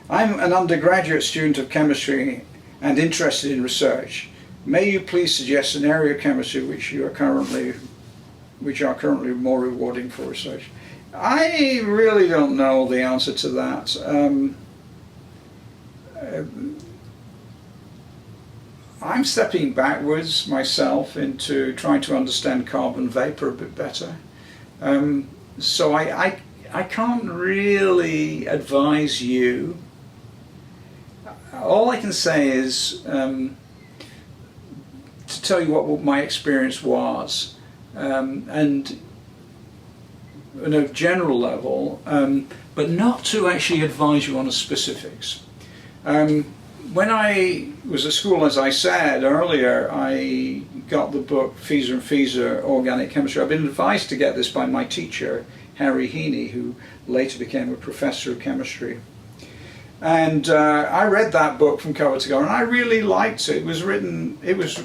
I'm an undergraduate student of chemistry and interested in research. May you please suggest an area of chemistry which are currently more rewarding for research? I really don't know the answer to that. I'm stepping backwards myself into trying to understand carbon vapor a bit better. So I can't really advise you. All I can say is to tell you what my experience was, and on a general level, but not to actually advise you on the specifics. When I was at school, as I said earlier, I got the book Fieser and Fieser, Organic Chemistry. I've been advised to get this by my teacher, Harry Heaney, who later became a professor of chemistry. And I read that book from cover to cover, and I really liked it. It was written as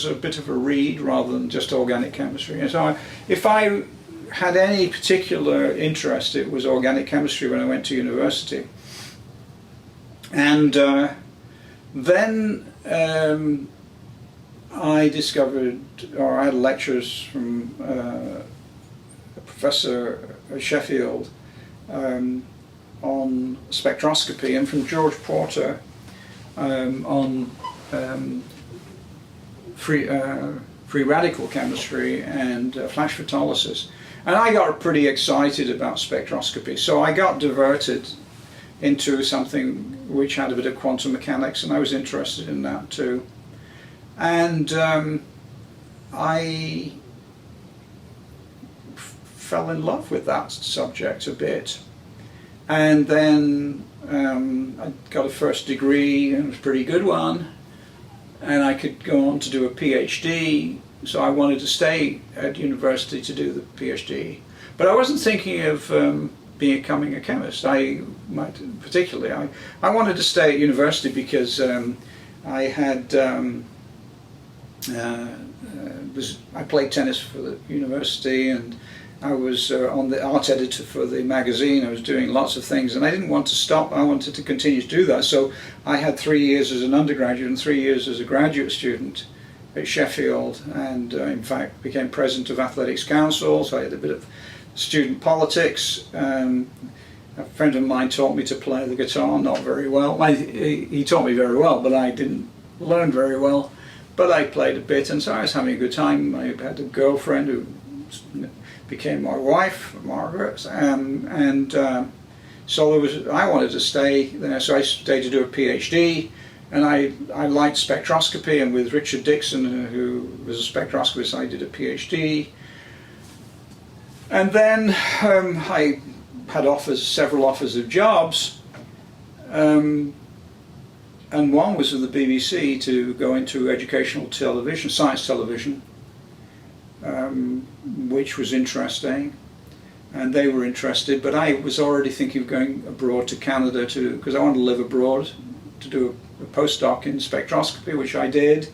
a bit of a read rather than just organic chemistry. And so if I had any particular interest, it was organic chemistry when I went to university. And then I discovered, or I had lectures from a professor at Sheffield on spectroscopy, and from George Porter on free radical chemistry and flash photolysis. And I got pretty excited about spectroscopy, so I got diverted into something which had a bit of quantum mechanics, and I was interested in that too. And I fell in love with that subject a bit. And then I got a first degree, and it was a pretty good one, and I could go on to do a PhD, so I wanted to stay at university to do the PhD. But I wasn't thinking of becoming a chemist. I wanted to stay at university because I had I played tennis for the university, and I was on the art editor for the magazine. I was doing lots of things, and I didn't want to stop. I wanted to continue to do that. So I had 3 years as an undergraduate and 3 years as a graduate student at Sheffield, and in fact became president of Athletics Council, so I had a bit of student politics. A friend of mine taught me to play the guitar, not very well. He taught me very well, but I didn't learn very well. But I played a bit, and so I was having a good time. I had a girlfriend who became my wife, Margaret, so I wanted to stay there, so I stayed to do a PhD, and I liked spectroscopy, and with Richard Dixon, who was a spectroscopist, I did a PhD. And then I had several offers of jobs, and one was with the BBC to go into educational television, science television, which was interesting, and they were interested, but I was already thinking of going abroad to Canada because I wanted to live abroad, to do a postdoc in spectroscopy, which I did.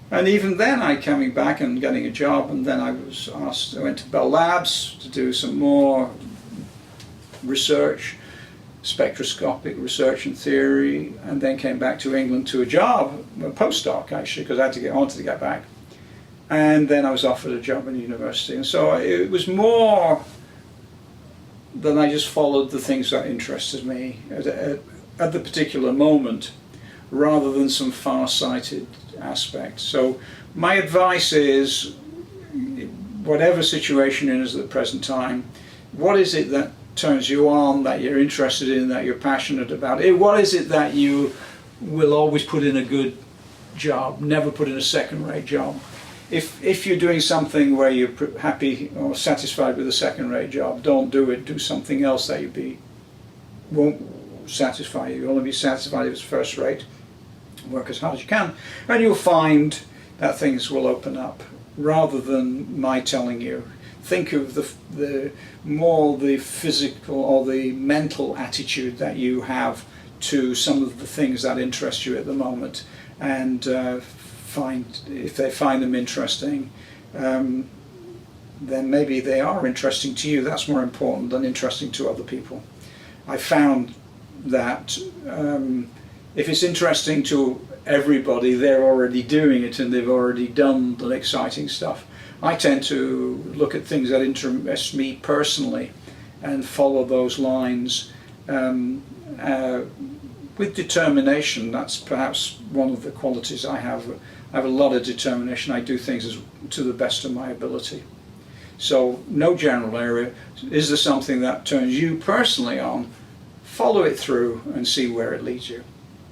And even then I coming back and getting a job, and then I was asked, I went to Bell Labs to do some more research, spectroscopic research and theory, and then came back to England to a job, a postdoc actually, because I wanted to get back. And then I was offered a job in university, and so it was more than I just followed the things that interested me at the particular moment, rather than some far-sighted aspect. So my advice is, whatever situation it is at the present time, what is it that turns you on, that you're interested in, that you're passionate about? What is it that you will always put in a good job, never put in a second-rate job? If you're doing something where you're happy or satisfied with a second-rate job, don't do it. Do something else that won't satisfy you. You'll only be satisfied if it's first-rate. Work as hard as you can, and you'll find that things will open up, rather than my telling you. Think of the more the physical or the mental attitude that you have to some of the things that interest you at the moment, and if they find them interesting, then maybe they are interesting to you. That's more important than interesting to other people. I found that if it's interesting to everybody, they're already doing it and they've already done the exciting stuff. I tend to look at things that interest me personally and follow those lines with determination. That's perhaps one of the qualities I have. I have a lot of determination. I do things to the best of my ability. So no general area. Is there something that turns you personally on? Follow it through and see where it leads you.